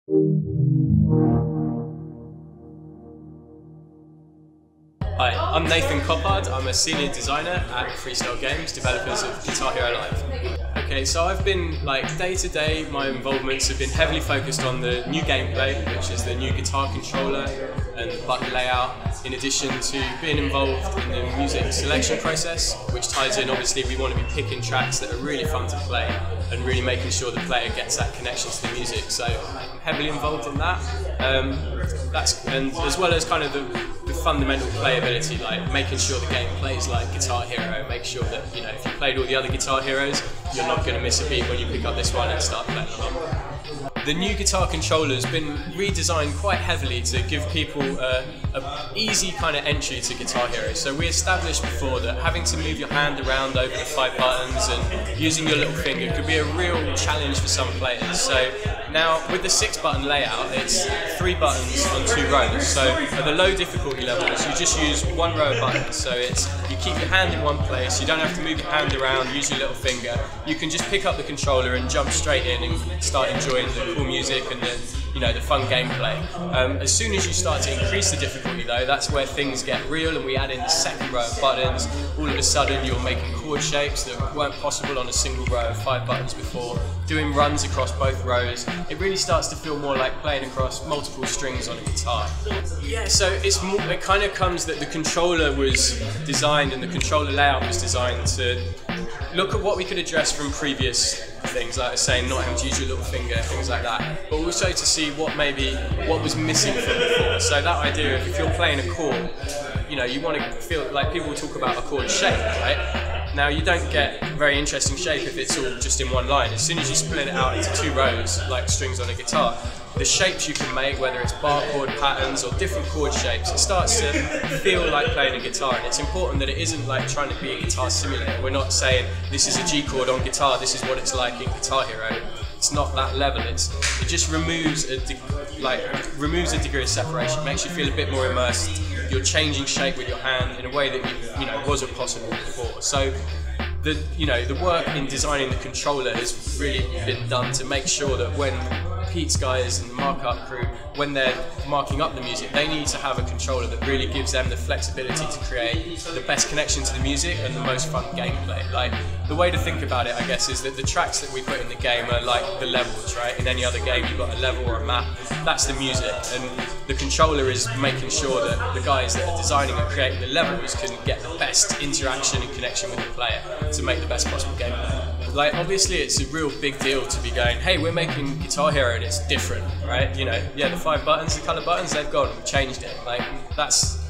Hi, I'm Nathan Barnatt. I'm a senior designer at FreeStyle Games, developers of Guitar Hero Live. Okay, so I've been, day to day, my involvements have been heavily focused on the new gameplay, which is the new guitar controller and the button layout, in addition to being involved in the music selection process, which ties in, obviously, we want to be picking tracks that are really fun to play and really making sure the player gets that connection to the music. So I'm heavily involved in that. And as well as kind of the fundamental playability, like making sure the game plays like Guitar Hero, make sure that, if you played all the other Guitar Heroes, you're not going to miss a beat when you pick up this one and start playing along. The new guitar controller has been redesigned quite heavily to give people an easy kind of entry to Guitar Hero. So we established before that having to move your hand around over the 5 buttons and using your little finger could be a real challenge for some players. So now with the 6-button layout, it's 3 buttons on 2 rows. So at the low difficulty levels, you just use 1 row of buttons. So you keep your hand in one place, you don't have to move your hand around, use your little finger. You can just pick up the controller and jump straight in and start enjoying the cool music and the fun gameplay. As soon as you start to increase the difficulty though, that's where things get real, and we add in the 2nd row of buttons. All of a sudden you're making chord shapes that weren't possible on a single row of 5 buttons before, doing runs across both rows. It really starts to feel more like playing across multiple strings on a guitar. Yeah, so it kind of comes that the controller was designed and the controller layout was designed to look at what we could address from previous things, like I was saying, not having to use your little finger, things like that, but also to see what was missing from before. So that idea of if you're playing a chord, you want to feel like people talk about a chord shape, right? Now you don't get very interesting shape if it's all just in one line. As soon as you split it out into 2 rows, like strings on a guitar, the shapes you can make, whether it's bar chord patterns or different chord shapes, it starts to feel like playing a guitar. And it's important that it isn't like trying to be a guitar simulator. We're not saying this is a G chord on guitar, this is what it's like in Guitar Hero. It's not that level. It just removes a degree of separation, makes you feel a bit more immersed. You're changing shape with your hand in a way that wasn't possible before. So the work in designing the controller has really been done to make sure that when Pete's guys and the markup crew, when they're marking up the music, they need to have a controller that really gives them the flexibility to create the best connection to the music and the most fun gameplay. Like, the way to think about it, I guess, is that the tracks that we put in the game are like the levels, right? In any other game, you've got a level or a map. That's the music, and the controller is making sure that the guys that are designing and creating the levels can get the best interaction and connection with the player to make the best possible gameplay. Like, obviously it's a real big deal to be going, hey, we're making Guitar Hero and it's different, right? The 5 buttons, the colour buttons, they've gone, we've changed it. Like,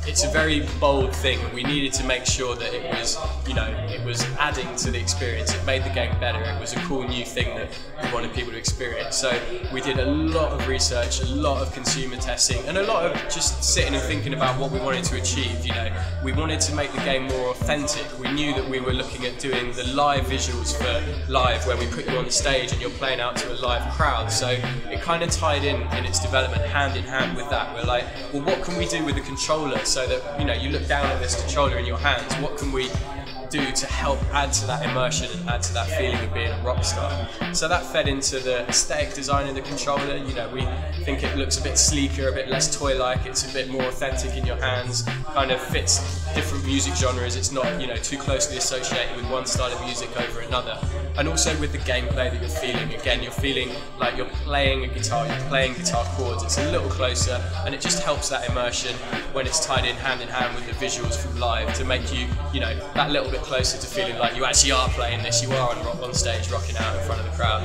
it's a very bold thing. We needed to make sure that it was adding to the experience. It made the game better. It was a cool new thing that we wanted people to experience. So we did a lot of research, a lot of consumer testing, and a lot of just sitting and thinking about what we wanted to achieve. We wanted to make the game more authentic. We knew that we were looking at doing the live visuals for live, where we put you on the stage and you're playing out to a live crowd. So it kind of tied in its development hand in hand with that. We're like, well, what can we do with the controller so that you look down at this controller in your hands? What can we do to help add to that immersion and add to that feeling of being a rock star? So that fed into the aesthetic design of the controller. We think it looks a bit sleeker, a bit less toy-like. It's a bit more authentic in your hands. Kind of fits different music genres. It's not too closely associated with one style of music over another. And also with the gameplay that you're feeling. Again, you're feeling like you're playing a guitar. You're playing guitar chords. It's a little closer, and it just helps that immersion when it's tied in hand with the visuals from live to make you that little bit closer to feeling like you actually are playing this, you are on stage rocking out in front of the crowd.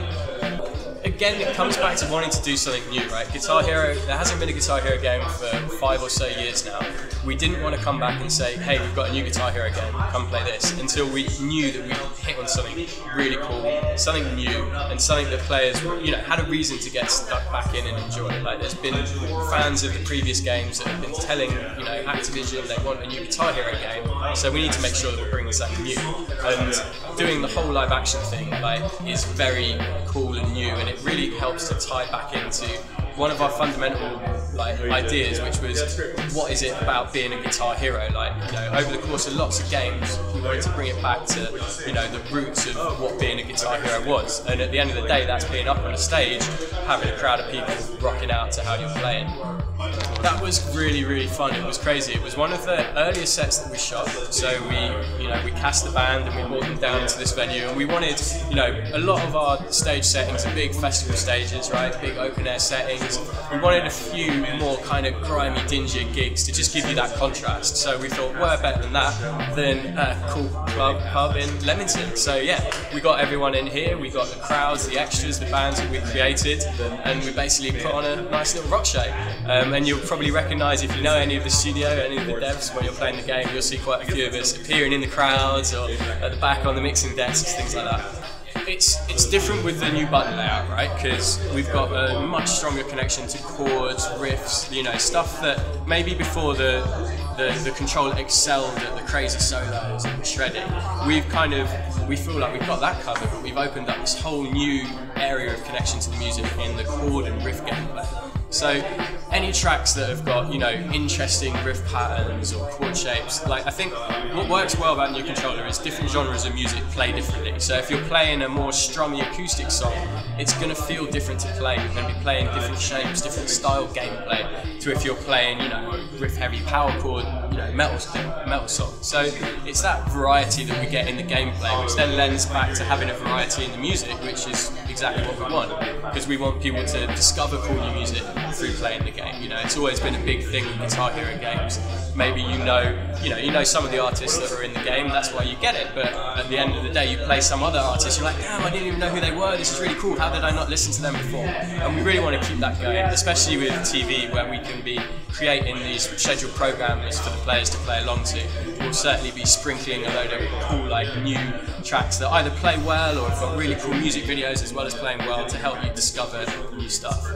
Again, it comes back to wanting to do something new, right? Guitar Hero, there hasn't been a Guitar Hero game for 5 or so years now. We didn't want to come back and say, hey, we've got a new Guitar Hero game, come play this, until we knew that we'd hit on something really cool, something new, and something that players, had a reason to get stuck back in and enjoy. Like, there's been fans of the previous games that have been telling, Activision they want a new Guitar Hero game, so we need to make sure that we're bringing something new. And doing the whole live action thing, is very cool and new, and it really helps to tie back into one of our fundamental like ideas, which was, what is it about being a guitar hero? Like, you know, over the course of lots of games, we wanted to bring it back to, you know, the roots of what being a guitar hero was. And at the end of the day, that's being up on a stage, having a crowd of people rocking out to how you're playing. That was really, really fun. It was crazy. It was one of the earliest sets that we shot. So we cast the band and we brought them down into this venue, and we wanted, you know, a lot of our stage settings are big festival stages, right? Big open air settings. We wanted a few more kind of grimy, dingy gigs to just give you that contrast. So we thought, we're better than that than a cool pub in Leamington. So yeah, we got everyone in here. We got the crowds, the extras, the bands that we created, and we basically put on a nice little rock show. And you'll probably recognise, if you know any of the studio, any of the devs, when you're playing the game, you'll see quite a few of us appearing in the crowds or at the back on the mixing desks, things like that. It's different with the new button layout, right? Because we've got a much stronger connection to chords, riffs, you know, stuff that maybe before the controller excelled at the crazy solos and the shredding. We feel like we've got that covered, but we've opened up this whole new area of connection to the music in the chord and riff gameplay. So any tracks that have got, you know, interesting riff patterns or chord shapes, like, I think what works well about the new controller is different genres of music play differently. So if you're playing a more strummy acoustic song, it's going to feel different to play. You're going to be playing different shapes, different style gameplay to if you're playing, you know, riff heavy power chord, you know, metal song. So it's that variety that we get in the gameplay, which then lends back to having a variety in the music, which is exactly what we want, because we want people to discover cool new music through playing the game. You know, it's always been a big thing with Guitar Hero games. Maybe you know some of the artists that are in the game, that's why you get it, but at the end of the day you play some other artist, you're like, damn, I didn't even know who they were, this is really cool, how did I not listen to them before? And we really want to keep that going, especially with TV, where we can be creating these scheduled programs for the players to play along to. We'll certainly be sprinkling a load of cool, like, new tracks that either play well or have got really cool music videos, as well as playing well, to help you discover new stuff.